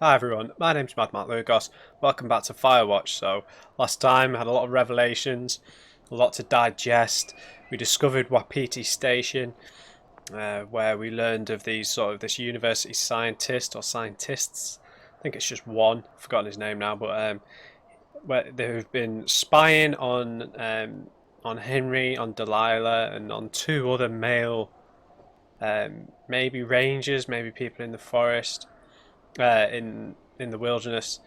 Hi everyone, my name's MadMatt Lugos. Welcome back to Firewatch. So, last time I had a lot of revelations, a lot to digest. We discovered Wapiti Station, where we learned of this university scientist or scientists. I think it's just one. I've forgotten his name now, but where they've been spying on Henry, on Delilah, and on two other male, maybe rangers, maybe people in the forest. In the wilderness.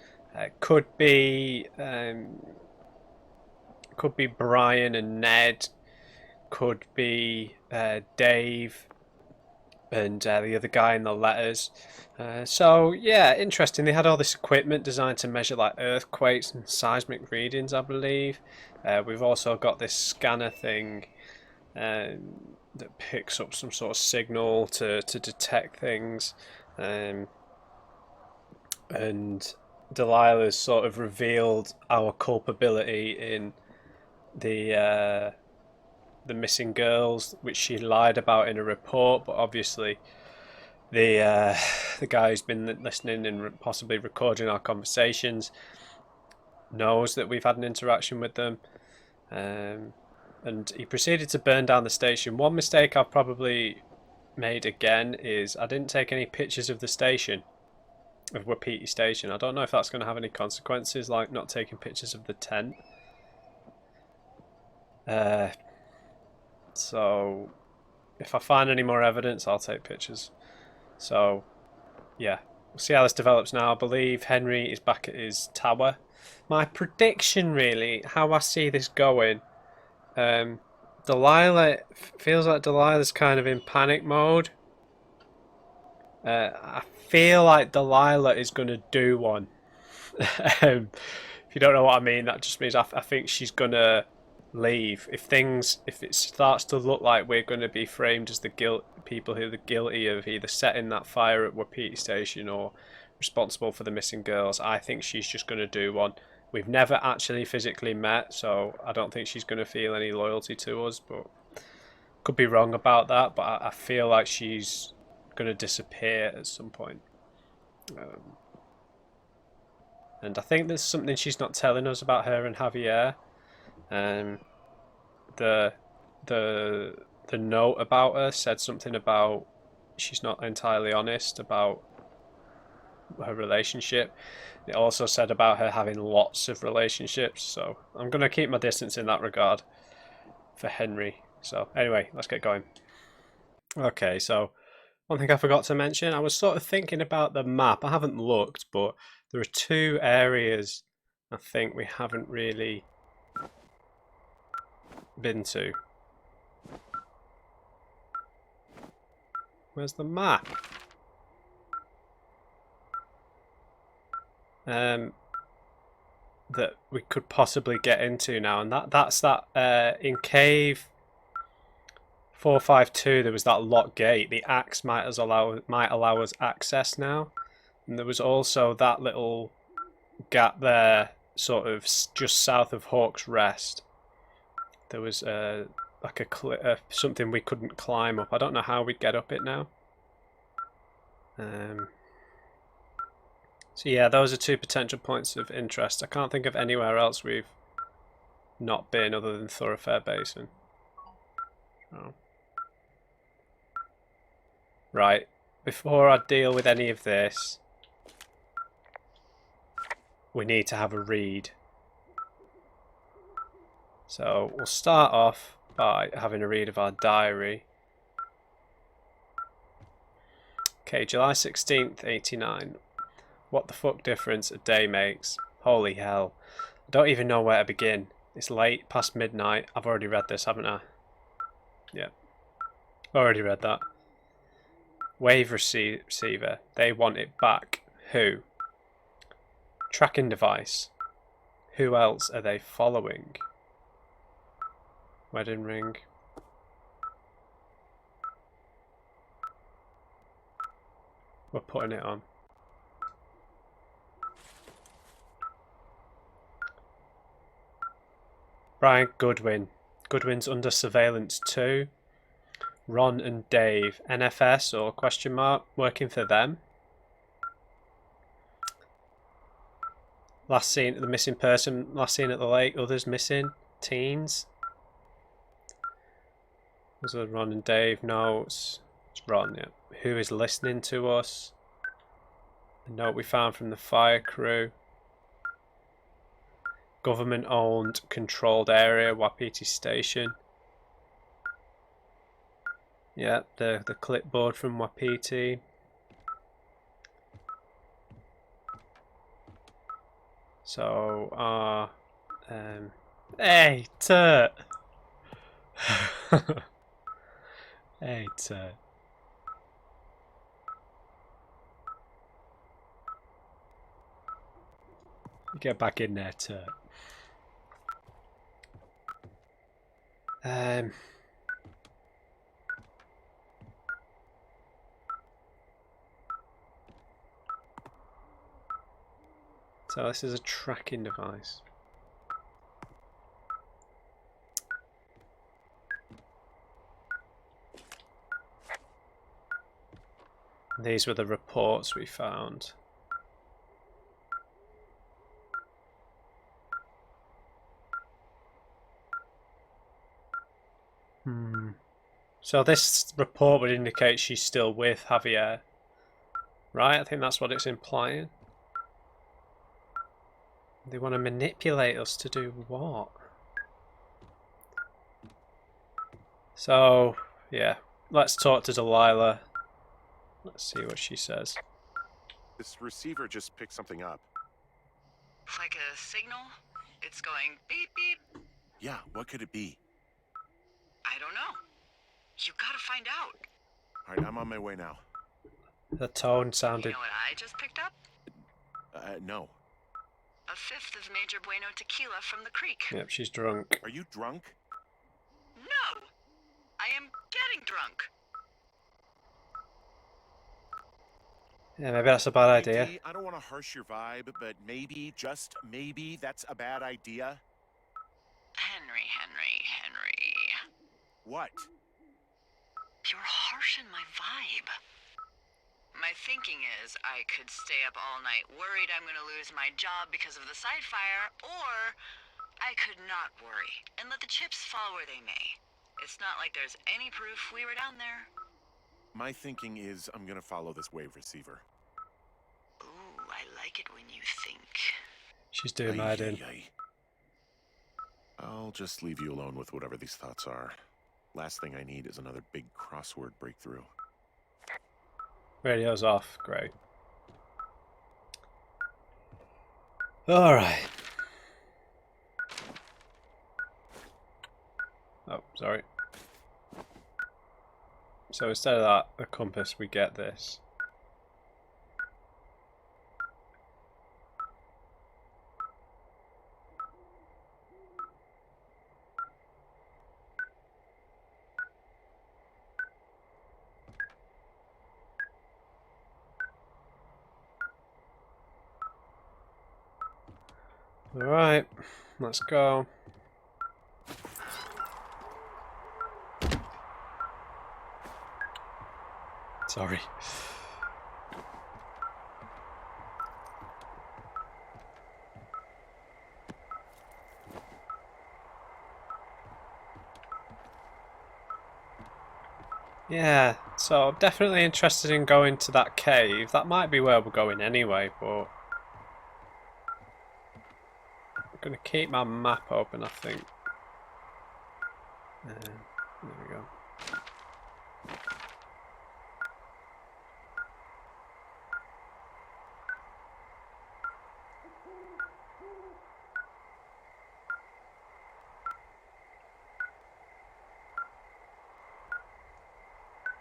Could be Brian and Ned. Could be Dave and the other guy in the letters. So yeah, interesting. They had all this equipment designed to measure like earthquakes and seismic readings, I believe. We've also got this scanner thing that picks up some sort of signal to detect things. And Delilah's sort of revealed our culpability in the missing girls, which she lied about in a report. But obviously, the guy who's been listening and possibly recording our conversations knows that we've had an interaction with them. And he proceeded to burn down the station. One mistake I've probably made again is I didn't take any pictures of the station. Of Wapiti Station. I don't know if that's going to have any consequences, like not taking pictures of the tent. So if I find any more evidence, I'll take pictures. So yeah, we'll see how this develops now. I believe Henry is back at his tower. My prediction, really, how I see this going. Delilah feels like Delilah's kind of in panic mode. I feel like Delilah is going to do one. If you don't know what I mean, that just means I think she's going to leave. If it starts to look like we're going to be framed as the people who are guilty of either setting that fire at Wapiti Station or responsible for the missing girls, I think she's just going to do one. We've never actually physically met, so I don't think she's going to feel any loyalty to us, but could be wrong about that. But I feel like she's going to disappear at some point. And I think there's something she's not telling us about her and Javier. The the note about her said something about she's not entirely honest about her relationship. It also said about her having lots of relationships. So I'm going to keep my distance in that regard for Henry. So anyway, let's get going. Okay, so one thing I forgot to mention, I was sort of thinking about the map. I haven't looked, but there are two areas I think we haven't really been to. Where's the map? That we could possibly get into now, and that's in cave 452 there was that locked gate. The axe might allow us access now, and there was also that little gap there, sort of just south of Hawk's Rest. There was like something we couldn't climb up. I don't know how we'd get up it now. So yeah, those are two potential points of interest. I can't think of anywhere else we've not been other than Thoroughfare Basin. Oh. Right, before I deal with any of this, we need to have a read. So we'll start off by having a read of our diary. Okay, July 16th, 89. What the fuck difference a day makes. Holy hell. I don't even know where to begin. It's late, past midnight. I've already read this, haven't I? Yeah. Already read that. Wave receiver. They want it back. Who? Tracking device. Who else are they following? Wedding ring. We're putting it on. Brian Goodwin. Goodwin's under surveillance too. Ron and Dave. NFS or question mark? Working for them? Last seen the missing person. Last seen at the lake. Others missing. Teens. Was it Ron and Dave? No, it's Ron. Yeah. Who is listening to us? The note we found from the fire crew. Government-owned, controlled area, Wapiti Station. Yeah, the clipboard from Wapiti. So, hey, Turt! Hey, Turt. Get back in there, Turt. So this is a tracking device. These were the reports we found. So this report would indicate she's still with Javier. Right? I think that's what it's implying. They want to manipulate us to do what? So, yeah. Let's talk to Delilah. Let's see what she says. This receiver just picked something up. Like a signal? It's going beep beep. Yeah, what could it be? I don't know. You gotta find out. Alright, I'm on my way now. The tone sounded... You know what I just picked up? No. A fifth of Major Bueno tequila from the creek. Yep, she's drunk. Are you drunk? No! I am getting drunk. Yeah, maybe that's a bad idea. I don't want to harsh your vibe, but maybe, just maybe, that's a bad idea. Henry. What? You're harshing my vibe. My thinking is I could stay up all night worried I'm gonna lose my job because of the side fire, or I could not worry and let the chips fall where they may. It's not like there's any proof we were down there. My thinking is I'm gonna follow this wave receiver. Ooh, I like it when you think. She's doing mad in. I'll just leave you alone with whatever these thoughts are. Last thing I need is another big crossword breakthrough. Radio's off. Great. Alright. Oh, sorry. So instead of that, a compass, we get this. Alright, let's go. Sorry. Yeah, so I'm definitely interested in going to that cave. That might be where we're going anyway, but I'm going to keep my map open, I think. There we go.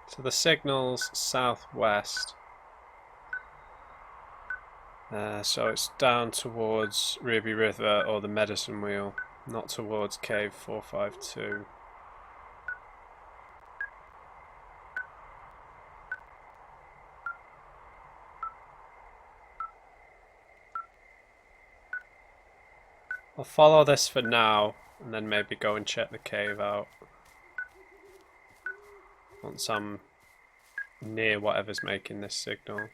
So the signal's southwest. So it's down towards Ruby River or the Medicine Wheel, not towards Cave 452. I'll follow this for now and then maybe go and check the cave out once I'm near whatever's making this signal.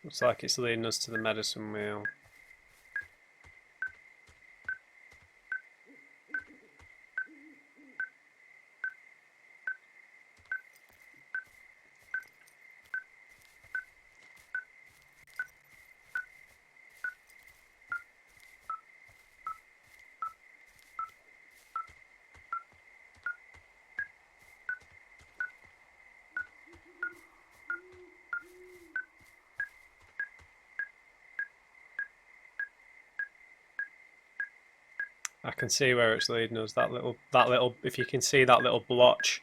Looks like it's leading us to the medicine wheel. I can see where it's leading us. That little, if you can see that little blotch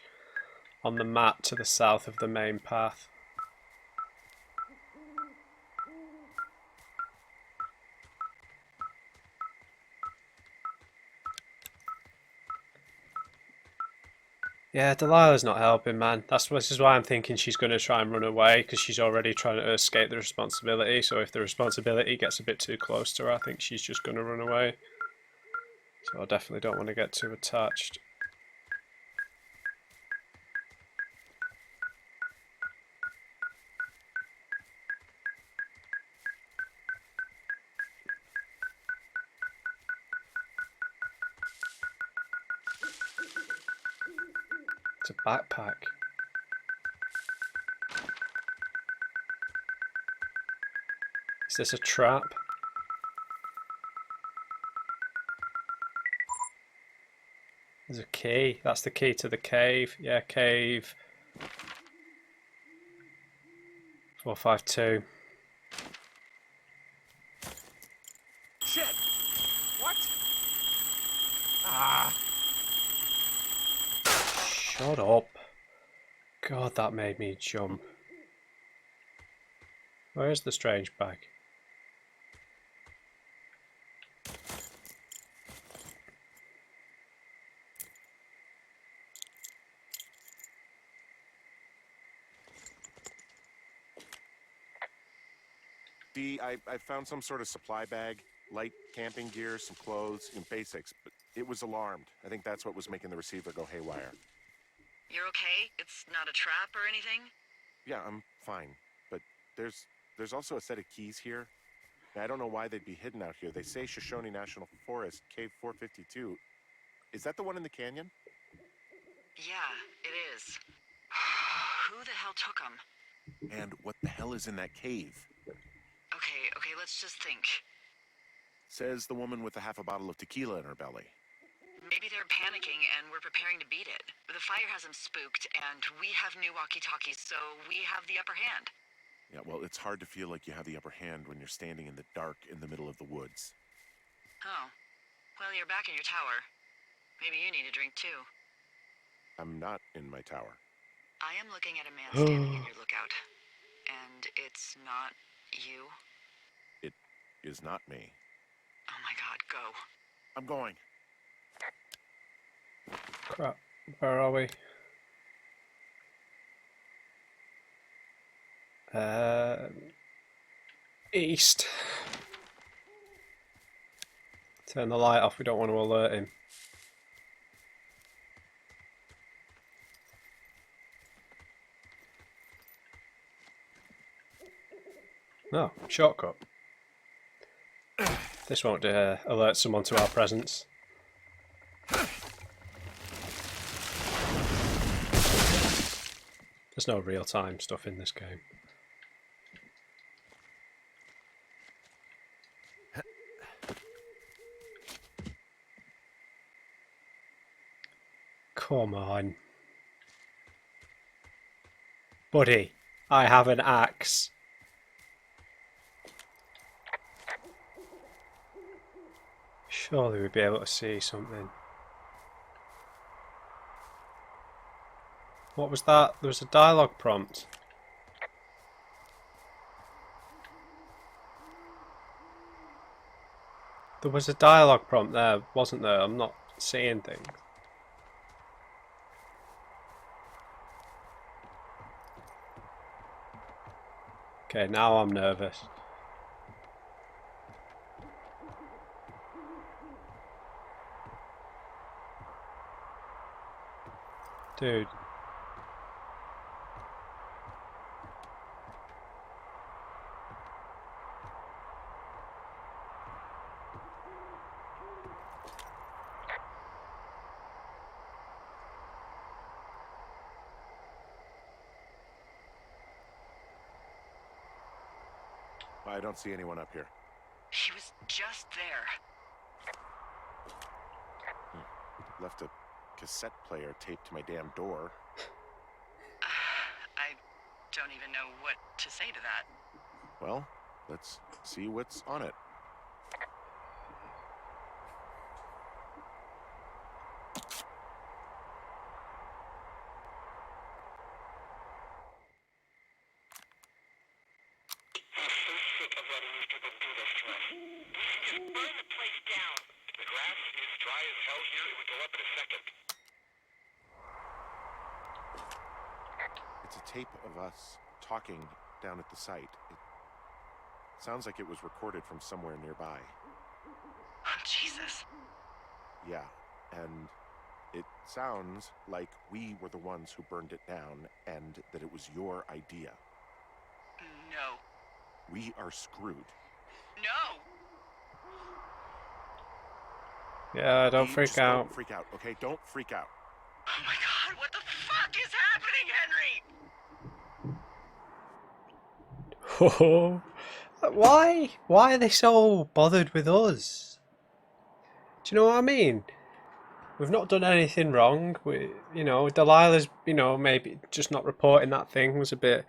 on the map to the south of the main path. Yeah, Delilah's not helping, man. This is why I'm thinking she's going to try and run away, because she's already trying to escape the responsibility. So if the responsibility gets a bit too close to her, I think she's just going to run away. So I definitely don't want to get too attached. It's a backpack. Is this a trap? There's a key. That's the key to the cave. Yeah, cave 452. Shit! What? Ah! Shut up. God, that made me jump. Where's the strange bag? I found some sort of supply bag, light camping gear, some clothes, and basics, but it was alarmed. I think that's what was making the receiver go haywire. You're okay? It's not a trap or anything? Yeah, I'm fine, but there's also a set of keys here. I don't know why they'd be hidden out here. They say Shoshone National Forest, Cave 452. Is that the one in the canyon? Yeah, it is. Who the hell took them? And what the hell is in that cave? Okay, let's just think. Says the woman with a half a bottle of tequila in her belly. Maybe they're panicking and we're preparing to beat it. The fire has them spooked, and we have new walkie-talkies, so we have the upper hand. Yeah, well, it's hard to feel like you have the upper hand when you're standing in the dark in the middle of the woods. Oh. Well, you're back in your tower. Maybe you need a drink, too. I'm not in my tower. I am looking at a man standing in your lookout. And it's not you? It is not me. Oh my god, go. I'm going. Crap. Where are we? East. Turn the light off, we don't want to alert him. No, shortcut. This won't alert someone to our presence. There's no real-time stuff in this game. Come on. Buddy, I have an axe. Surely we'd be able to see something. What was that? There was a dialogue prompt. There was a dialogue prompt there, wasn't there? I'm not seeing things. Okay, now I'm nervous. Dude. I don't see anyone up here. He was just there. Left a cassette player taped to my damn door. I don't even know what to say to that. Well, let's see what's on it. It's a tape of us talking down at the site. It sounds like it was recorded from somewhere nearby. Oh, Jesus. Yeah, and it sounds like we were the ones who burned it down and that it was your idea. No. We are screwed. No! Yeah, don't freak Just out. Don't freak out, okay? Don't freak out. Oh my god, what the fuck is happening, Henry? Oh, why are they so bothered with us? Do you know what I mean? We've not done anything wrong. Delilah's, maybe just not reporting that thing was a bit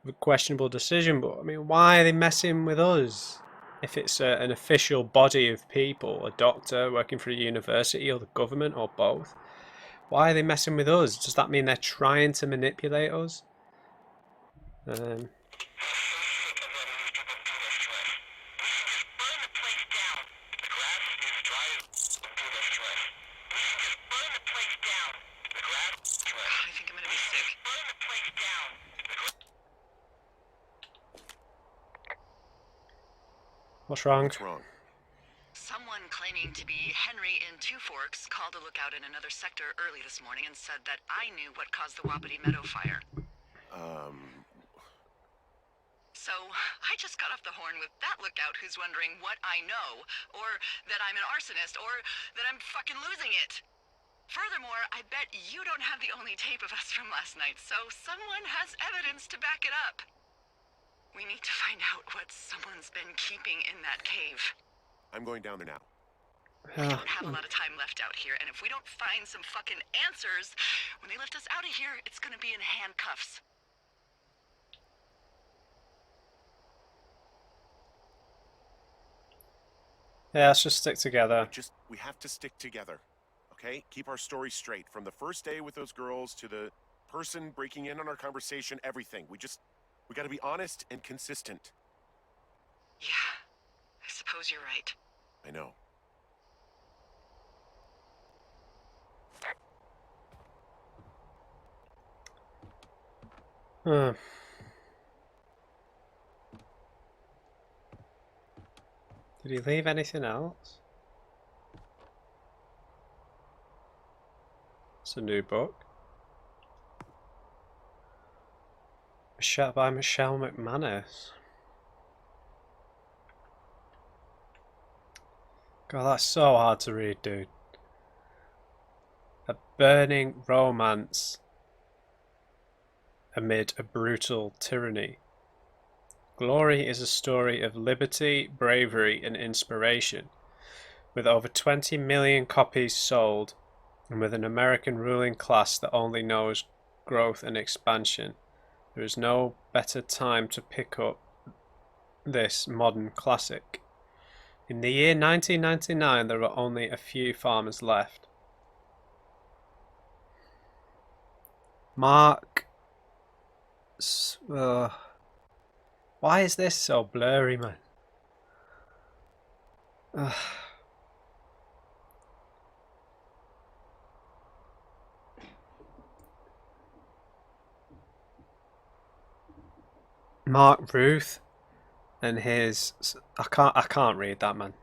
of a questionable decision. But I mean, why are they messing with us? If it's an official body of people, a doctor working for a university or the government or both, why are they messing with us? Does that mean they're trying to manipulate us? What's wrong? What's wrong? Someone claiming to be Henry in Two Forks called a lookout in another sector early this morning and said that I knew what caused the Wapiti Meadow fire. So I just got off the horn with that lookout who's wondering what I know, or that I'm an arsonist, or that I'm fucking losing it. Furthermore, I bet you don't have the only tape of us from last night, so someone has evidence to back it up. We need to find out what someone's been keeping in that cave. I'm going down there now. We don't have a lot of time left out here, and if we don't find some fucking answers, when they lift us out of here, it's gonna be in handcuffs. Yeah, let's just stick together. We have to stick together, okay? Keep our story straight. From the first day with those girls to the person breaking in on our conversation, everything. We gotta be honest and consistent. Yeah, I suppose you're right. I know. Did he leave anything else? It's a new book. By Michelle McManus. God, that's so hard to read, dude. A burning romance amid a brutal tyranny. Glory is a story of liberty, bravery, and inspiration. With over 20 million copies sold, and with an American ruling class that only knows growth and expansion, there is no better time to pick up this modern classic. In the year 1999, there were only a few farmers left. Mark... why is this so blurry, man? Mark Ruth and his... I can't read that, man.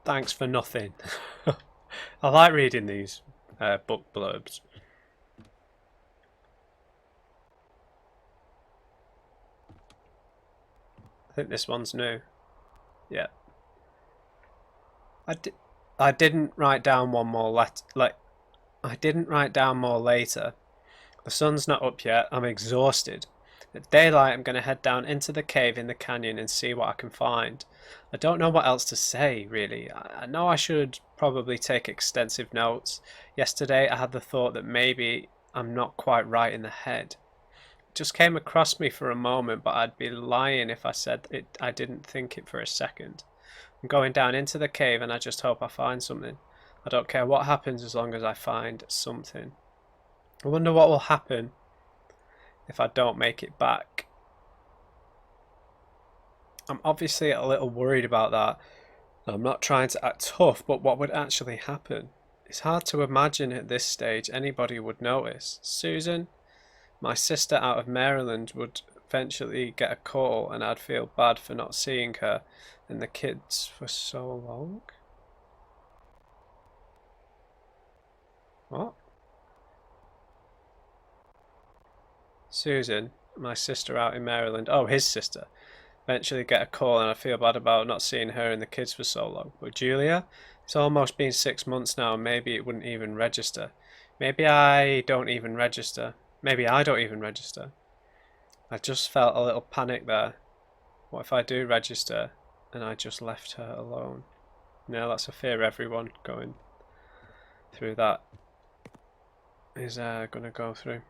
Thanks for nothing. I like reading these book blurbs. I think this one's new. Yeah. I didn't write down one more I didn't write down more later. The sun's not up yet. I'm exhausted. At daylight, I'm going to head down into the cave in the canyon and see what I can find. I don't know what else to say, really. I know I should probably take extensive notes. Yesterday, I had the thought that maybe I'm not quite right in the head. It just came across me for a moment, but I'd be lying if I said I didn't think it for a second. I'm going down into the cave and I just hope I find something. I don't care what happens as long as I find something. I wonder what will happen if I don't make it back. I'm obviously a little worried about that. I'm not trying to act tough, but what would actually happen? It's hard to imagine at this stage anybody would notice. Susan, my sister out of Maryland, would eventually get a call and I'd feel bad for not seeing her and the kids for so long. What? Susan, my sister out in Maryland. Oh, his sister. Eventually get a call and I feel bad about not seeing her and the kids for so long. But Julia, it's almost been 6 months now and maybe it wouldn't even register. Maybe I don't even register. Maybe I don't even register. I just felt a little panic there. What if I do register and I just left her alone? No, that's a fear everyone going through that is going to go through.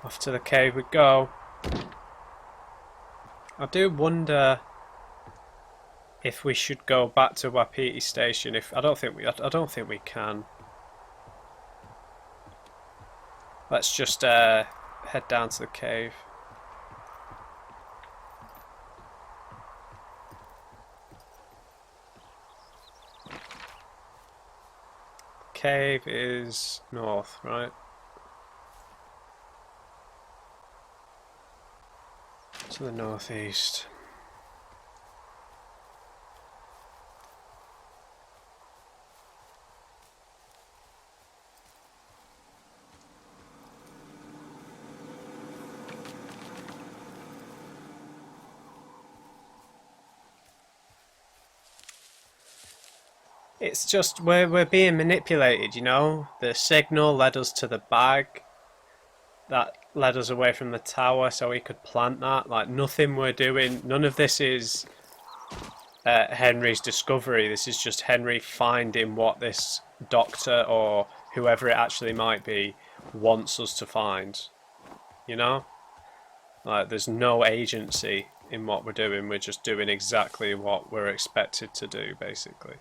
Off to the cave we go. I do wonder if we should go back to Wapiti Station. I don't think we can. Let's just head down to the cave. Cave is north, right? To the northeast. It's just we're being manipulated, you know? The signal led us to the bag. That led us away from the tower so we could plant that. Like, nothing we're doing, none of this is Henry's discovery. This is just Henry finding what this doctor or whoever it actually might be wants us to find. You know? Like, there's no agency in what we're doing. We're just doing exactly what we're expected to do, basically.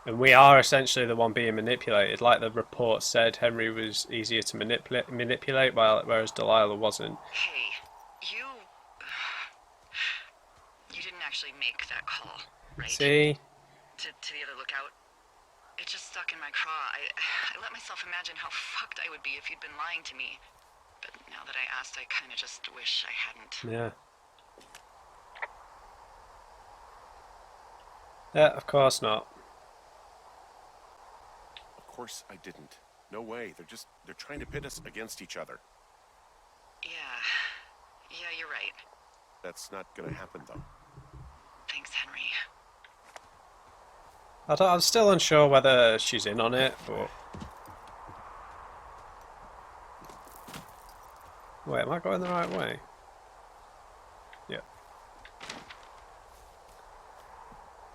And we are essentially the one being manipulated. Like the report said, Henry was easier to manipulate, whereas Delilah wasn't. Hey, you didn't actually make that call, right? See? To the other lookout. It just stuck in my craw. I let myself imagine how fucked I would be if you'd been lying to me. But now that I asked, I kind of just wish I hadn't. Yeah. Yeah, of course not. Of course I didn't. No way. They're trying to pit us against each other. Yeah, you're right. That's not gonna happen, though. Thanks, Henry. I'm still unsure whether she's in on it, but... Wait, am I going the right way? Yeah.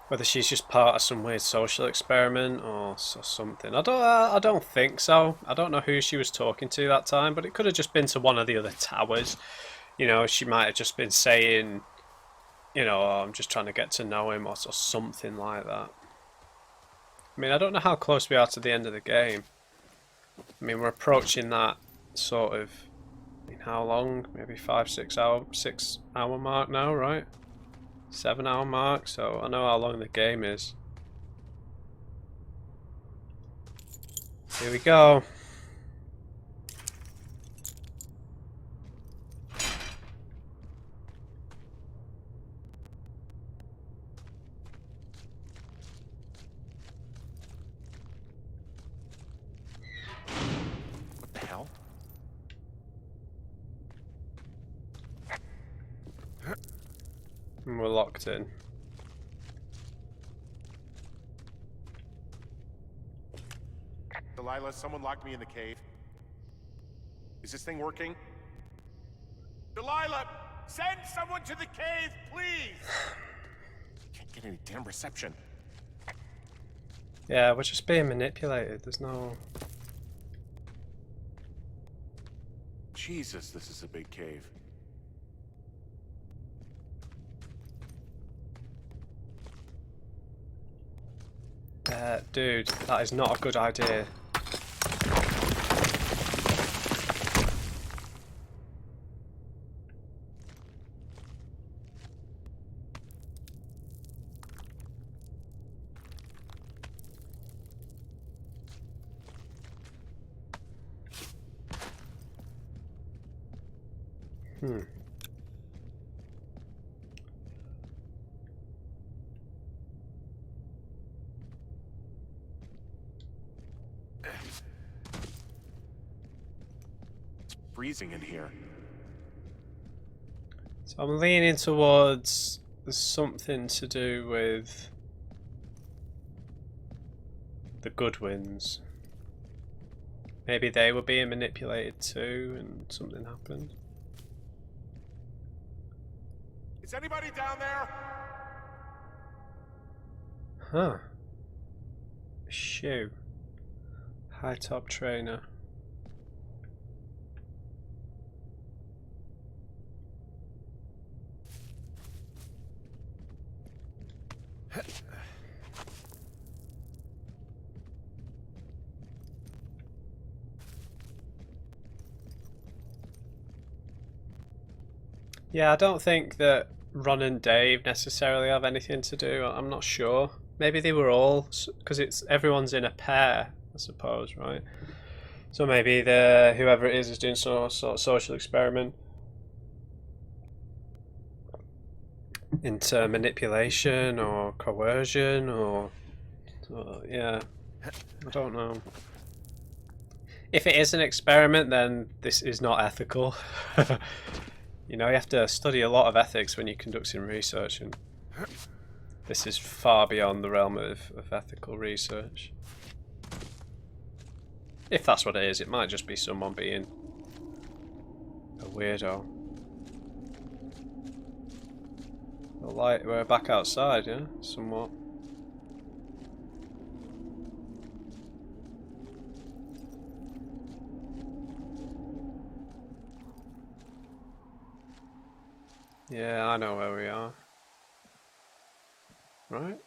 Whether she's just part of some weird social experiment or something. I don't think so. I don't know who she was talking to that time, but it could have just been to one of the other towers. You know, she might have just been saying, you know, oh, I'm just trying to get to know him or something like that. I mean, I don't know how close we are to the end of the game. I mean, we're approaching that sort of, in how long? Maybe 6 hour mark now, right? 7 hour mark, so I know how long the game is. Here we go. What the hell? And we're locked in. Delilah, someone locked me in the cave. this thing working? Delilah, send someone to the cave, please! Can't get any damn reception. Yeah, we're just being manipulated. There's no... Jesus, this is a big cave. Dude, that is not a good idea. It's freezing in here. So I'm leaning towards there's something to do with the Goodwins. Maybe they were being manipulated too and something happened. Is anybody down there? Huh. Shoe. High top trainer. Yeah, I don't think that Ron and Dave necessarily have anything to do. I'm not sure. Maybe they were all, because it's everyone's in a pair, I suppose, right? So maybe the whoever it is doing some sort of social experiment into manipulation or coercion or yeah, I don't know. If it is an experiment, then this is not ethical. You know, you have to study a lot of ethics when you're conducting research, and this is far beyond the realm of ethical research. If that's what it is, it might just be someone being a weirdo. The light, we're back outside, yeah? Somewhat. Yeah, I know where we are. Right?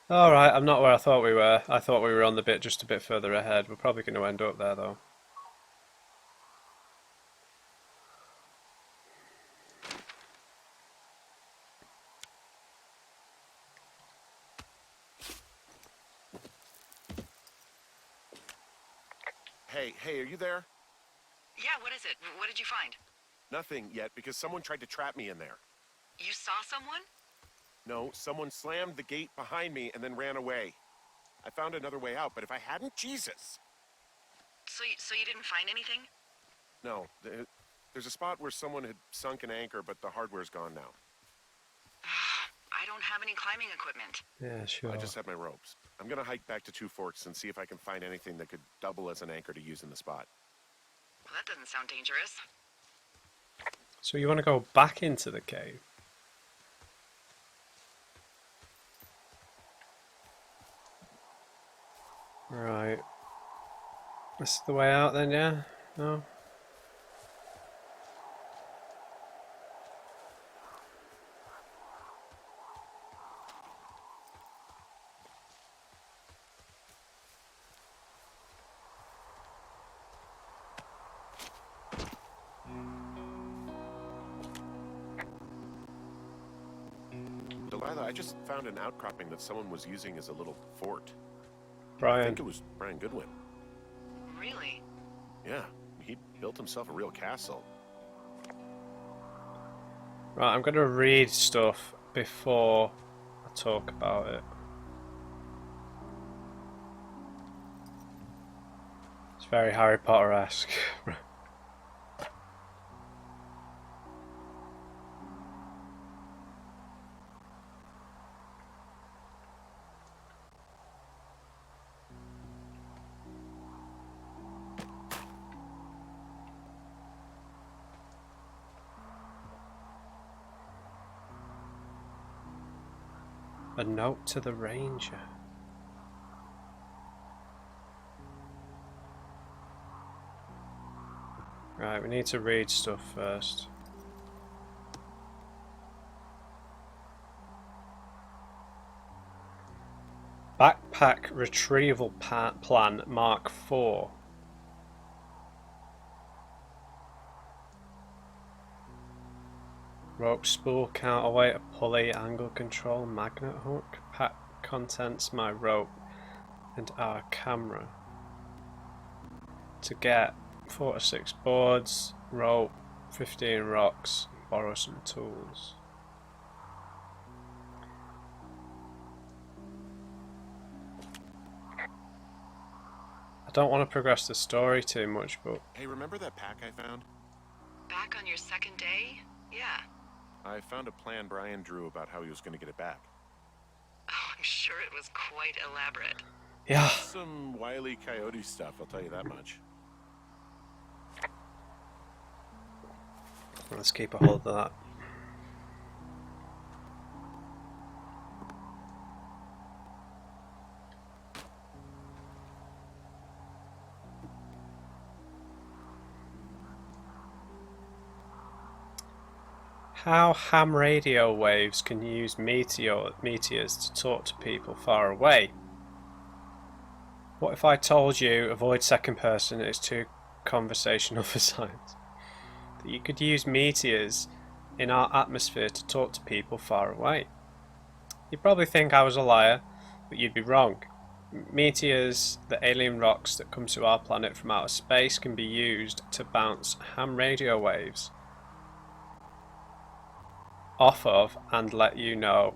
Alright, I'm not where I thought we were. I thought we were on the bit just a bit further ahead. We're probably going to end up there though. Hey, are you there? Yeah, what is it? What did you find? Nothing yet, because someone tried to trap me in there. You saw someone? No, someone slammed the gate behind me and then ran away. I found another way out, but if I hadn't, Jesus! So you didn't find anything? No, there's a spot where someone had sunk an anchor, but the hardware's gone now. I don't have any climbing equipment. Yeah, sure. I just have my ropes. I'm gonna hike back to Two Forks and see if I can find anything that could double as an anchor to use in the spot. Well, that doesn't sound dangerous. So you want to go back into the cave? Right. This is the way out then, yeah? No? Delilah, I just found an outcropping that someone was using as a little fort. I Brian. think it was Brian Goodwin. Really? Yeah, he built himself a real castle. Right, I'm going to read stuff before I talk about it. It's very Harry Potter-esque. A note to the ranger. Right, we need to read stuff first. Backpack retrieval plan Mark IV. Rope spool, counterweight, a pulley, angle control, magnet hook. Pack contents, my rope and our camera. To get 4 to 6 boards, rope, 15 rocks, borrow some tools. I don't want to progress the story too much, but... Hey, remember that pack I found? Back on your second day? Yeah. I found a plan Brian drew about how he was going to get it back. Oh, I'm sure it was quite elaborate. Yeah. Some Wile E. Coyote stuff, I'll tell you that much. Let's keep a hold of that. How ham radio waves can use meteors to talk to people far away. What if I told you, avoid second person, it's too conversational for science, that you could use meteors in our atmosphere to talk to people far away? You'd probably think I was a liar, but you'd be wrong. Meteors, the alien rocks that come to our planet from outer space, can be used to bounce ham radio waves off of and let you know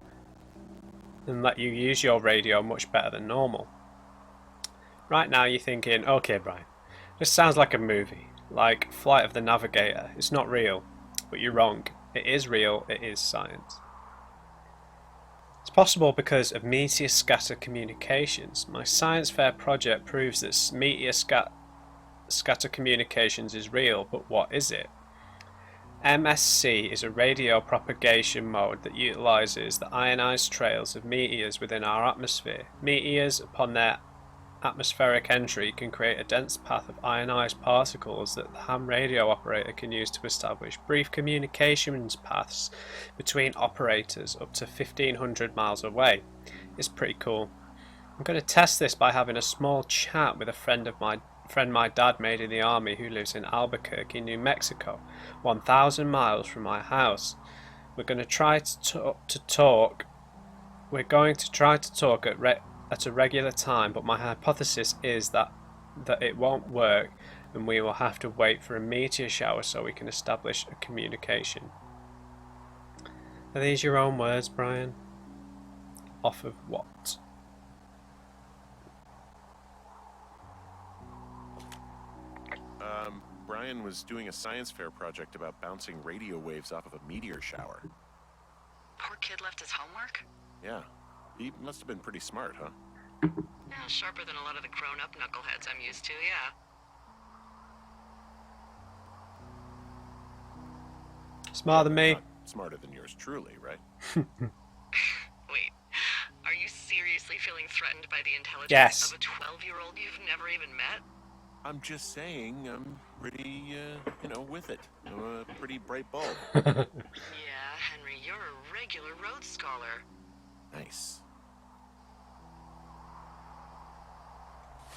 and let you use your radio much better than normal. Right now you're thinking, okay Brian, this sounds like a movie, like Flight of the Navigator. It's not real, but you're wrong. It is real, it is science. It's possible because of meteor scatter communications. My science fair project proves that meteor scatter communications is real, but what is it? MSC is a radio propagation mode that utilizes the ionized trails of meteors within our atmosphere. Meteors, upon their atmospheric entry, can create a dense path of ionized particles that the ham radio operator can use to establish brief communications paths between operators up to 1,500 miles away. It's pretty cool. I'm going to test this by having a small chat with a friend my dad made in the army who lives in Albuquerque, New Mexico, 1,000 miles from my house. We're going to try to talk at a regular time, but my hypothesis is that it won't work and we will have to wait for a meteor shower so we can establish a communication. Are these your own words, Brian? Off of what? Brian was doing a science fair project about bouncing radio waves off of a meteor shower. Poor kid left his homework? Yeah. He must have been pretty smart, huh? Yeah, sharper than a lot of the grown-up knuckleheads I'm used to, yeah. Smarter than me. Not smarter than yours truly, right? Wait, are you seriously feeling threatened by the intelligence Yes. of a 12-year-old you've never even met? I'm just saying I'm pretty, with it. I'm a pretty bright bulb. Yeah, Henry, you're a regular Rhodes Scholar. Nice.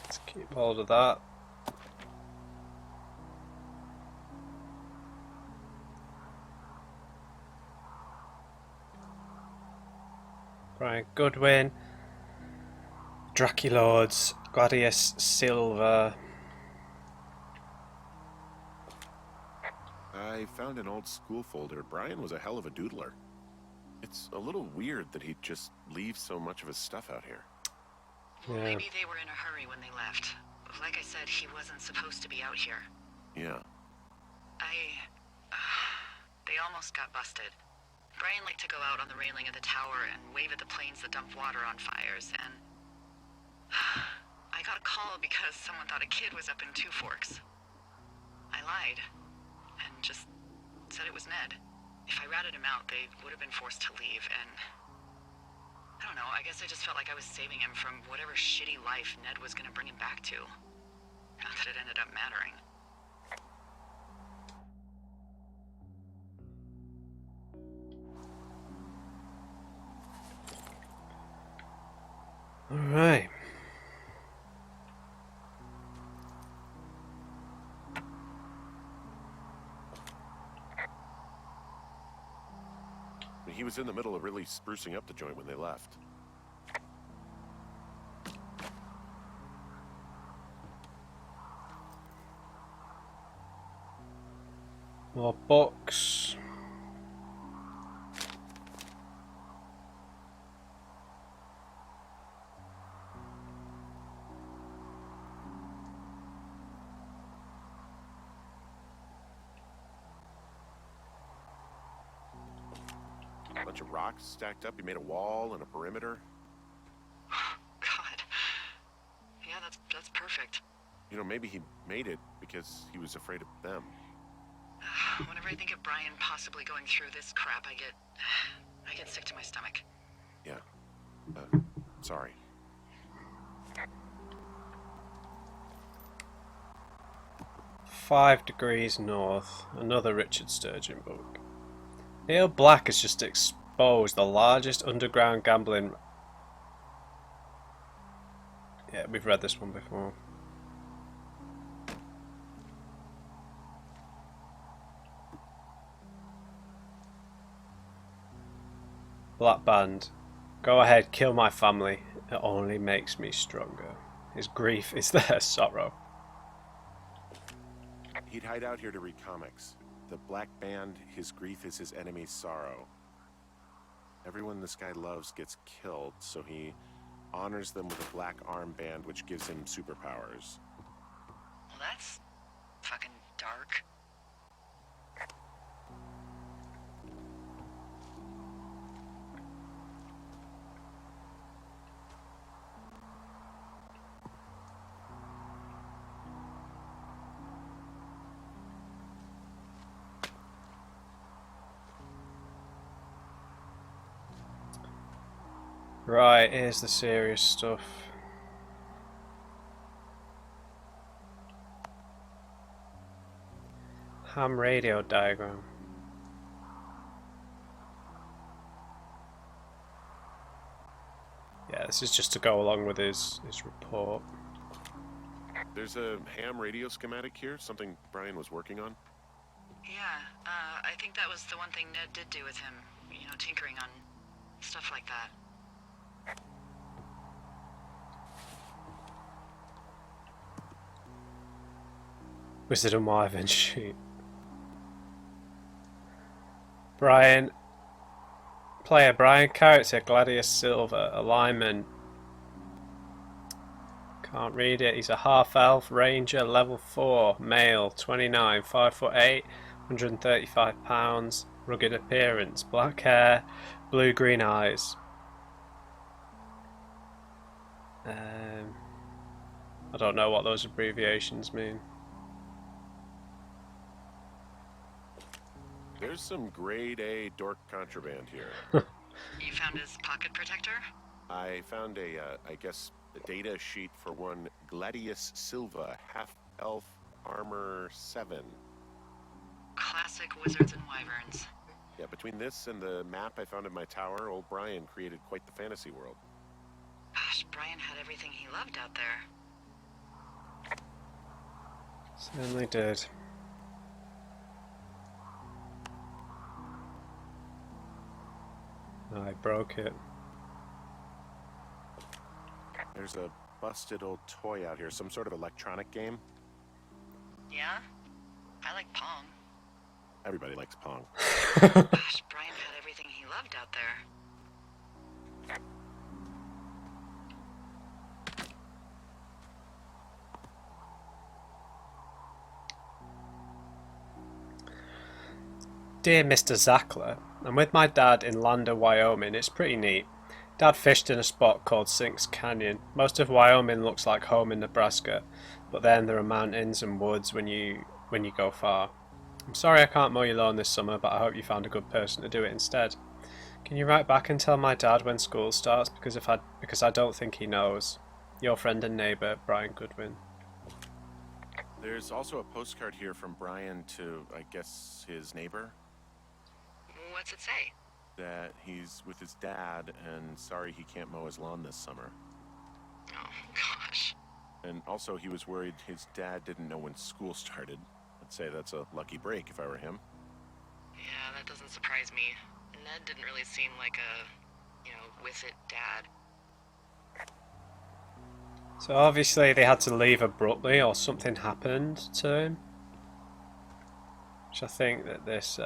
Let's keep hold of that. Brian Goodwin, Draculords, Gladius Silver. I found an old school folder. Brian was a hell of a doodler. It's a little weird that he'd just leave so much of his stuff out here. Well, Yeah. maybe they were in a hurry when they left. Like I said, he wasn't supposed to be out here. Yeah. They almost got busted. Brian liked to go out on the railing of the tower and wave at the planes that dump water on fires, and I got a call because someone thought a kid was up in Two Forks. I lied, and just said it was Ned. If I ratted him out, they would have been forced to leave, and I don't know, I guess I just felt like I was saving him from whatever shitty life Ned was gonna bring him back to. Not that it ended up mattering. Alright. He was in the middle of really sprucing up the joint when they left. More books. A bunch of rocks stacked up. He made a wall and a perimeter. God. Yeah, that's perfect. You know, maybe he made it because he was afraid of them. Whenever I think of Brian possibly going through this crap, I get sick to my stomach. Yeah. Sorry. "5 Degrees North," another Richard Sturgeon book. Neil Black has just exposed the largest underground gambling... Yeah, we've read this one before. Black Band. "Go ahead, kill my family. It only makes me stronger. His grief is their sorrow." He'd hide out here to read comics. The Black Band, his grief is his enemy's sorrow. Everyone this guy loves gets killed, so he honors them with a black armband which gives him superpowers. Well, that's fucking dark. Right, here's the serious stuff. Ham radio diagram. Yeah, this is just to go along with his report. There's a ham radio schematic here, something Brian was working on. Yeah, I think that was the one thing Ned did do with him. You know, tinkering on stuff like that. Wizard and Wyvern sheet. Brian. Player Brian, character Gladius Silver, alignment. Can't read it. He's a half-elf ranger, level 4, male, 29, 5'8", 135 pounds, rugged appearance, black hair, blue-green eyes. I don't know what those abbreviations mean. There's some grade A dork contraband here. You found his pocket protector? I found I guess, a data sheet for one Gladius Silva, half-elf, armor 7. Classic wizards and wyverns. Yeah, between this and the map I found in my tower, old Brian created quite the fantasy world. Gosh, Brian had everything he loved out there. Certainly did. I broke it. There's a busted old toy out here, some sort of electronic game. Yeah? I like Pong. Everybody likes Pong. Gosh, Brian had everything he loved out there. Dear Mr. Zackler, I'm with my dad in Lander, Wyoming. It's pretty neat. Dad fished in a spot called Sinks Canyon. Most of Wyoming looks like home in Nebraska, but then there are mountains and woods when you go far. I'm sorry I can't mow your lawn this summer, but I hope you found a good person to do it instead. Can you write back and tell my dad when school starts? Because I don't think he knows. Your friend and neighbour, Brian Goodwin. There's also a postcard here from Brian to, I guess, his neighbor. What's it say? That he's with his dad and sorry he can't mow his lawn this summer. Oh, gosh. And also he was worried his dad didn't know when school started. I'd say that's a lucky break if I were him. Yeah, that doesn't surprise me. Ned didn't really seem like a, with it dad. So obviously they had to leave abruptly or something happened to him. Which I think that this...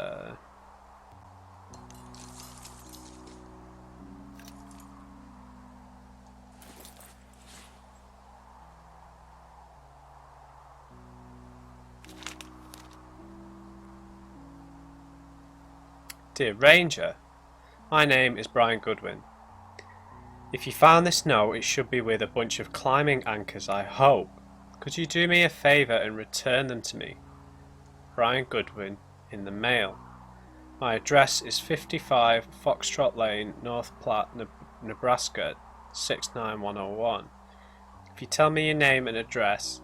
Dear Ranger, my name is Brian Goodwin. If you found this note, it should be with a bunch of climbing anchors, I hope. Could you do me a favour and return them to me? Brian Goodwin, in the mail. My address is 55 Foxtrot Lane, North Platte, Nebraska, 69101. If you tell me your name and address,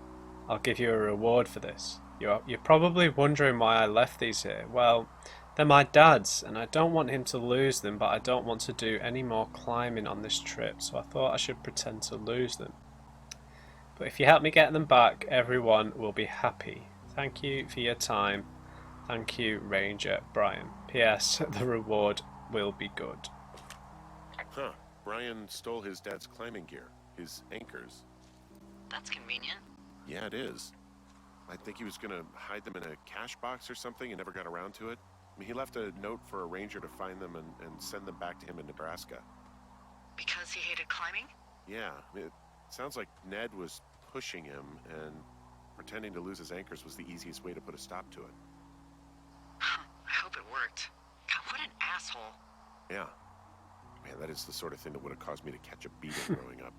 I'll give you a reward for this. You're probably wondering why I left these here. Well, they're my dad's, and I don't want him to lose them, but I don't want to do any more climbing on this trip, so I thought I should pretend to lose them. But if you help me get them back, everyone will be happy. Thank you for your time. Thank you, Ranger Brian. P.S. The reward will be good. Huh. Brian stole his dad's climbing gear. His anchors. That's convenient. Yeah, it is. I think he was gonna hide them in a cash box or something and never got around to it. I mean, he left a note for a ranger to find them and send them back to him in Nebraska. Because he hated climbing? Yeah, it sounds like Ned was pushing him, and pretending to lose his anchors was the easiest way to put a stop to it. I hope it worked. God, what an asshole. Yeah. Man, that is the sort of thing that would have caused me to catch a beating growing up.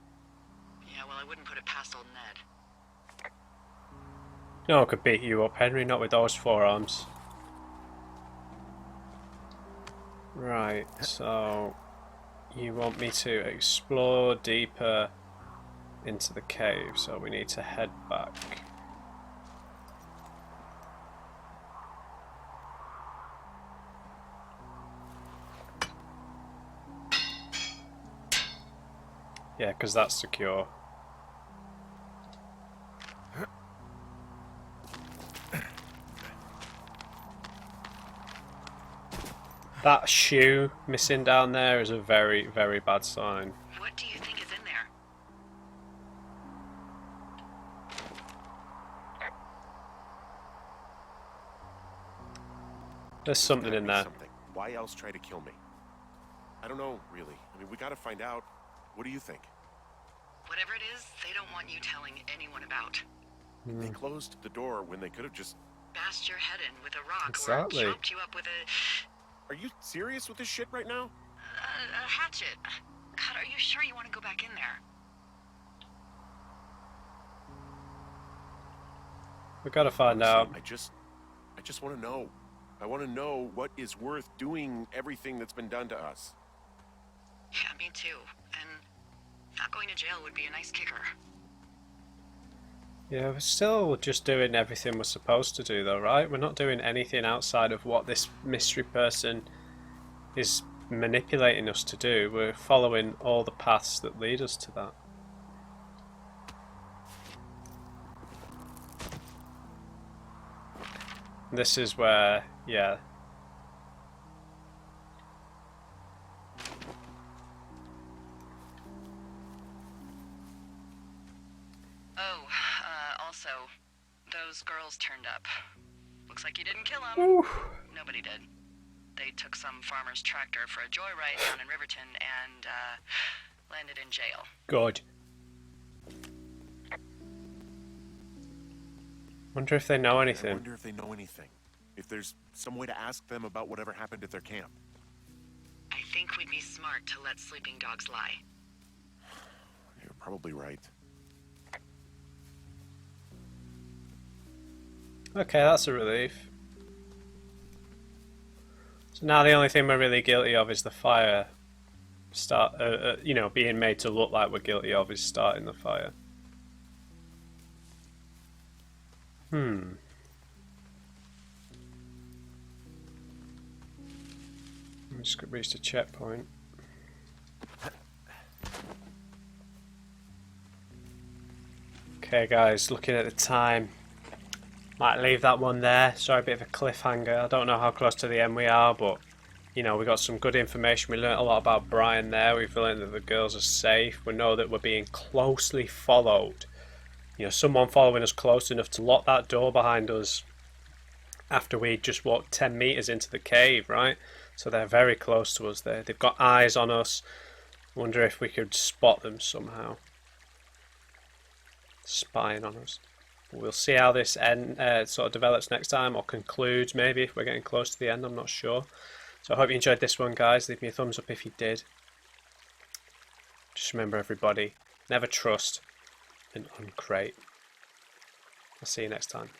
Yeah, well, I wouldn't put it past old Ned. No one could beat you up, Henry, not with those forearms. Right, so you want me to explore deeper into the cave, so we need to head back. Yeah, because that's secure. That shoe missing down there is a very, very bad sign. What do you think is in there? There's something in there. Something. Why else try to kill me? I don't know, really. I mean, we gotta find out. What do you think? Whatever it is, they don't want you telling anyone about. They closed the door when they could have just... Bashed your head in with a rock Exactly. or chopped you up with a Are you serious with this shit right now? hatchet. God, are you sure you want to go back in there? We gotta find out. I just want to know. I want to know what is worth doing everything that's been done to us. Yeah, me too. And not going to jail would be a nice kicker. Yeah, we're still just doing everything we're supposed to do though, right? We're not doing anything outside of what this mystery person is manipulating us to do. We're following all the paths that lead us to that. This is where, yeah. Oh, also, those girls turned up. Looks like you didn't kill them. Ooh. Nobody did. They took some farmer's tractor for a joyride down in Riverton and, landed in jail. Good. Wonder if they know I anything. wonder if they know anything. If there's some way to ask them about whatever happened at their camp. I think we'd be smart to let sleeping dogs lie. You're probably right. Okay, that's a relief. So now the only thing we're really guilty of is the fire. You know, being made to look like we're guilty of is starting the fire. I just reached a checkpoint. Okay guys, looking at the time, might leave that one there. Sorry, a bit of a cliffhanger. I don't know how close to the end we are, but you know, we got some good information. We learned a lot about Brian there. We've learned that the girls are safe. We know that we're being closely followed. You know, someone following us close enough to lock that door behind us after we just walked 10 meters into the cave, right? So they're very close to us there. They've got eyes on us. Wonder if we could spot them somehow. Spying on us. We'll see how this sort of develops next time, or concludes maybe if we're getting close to the end. I'm not sure. So I hope you enjoyed this one, guys. Leave me a thumbs up if you did. Just remember, everybody, never trust an uncrate. I'll see you next time.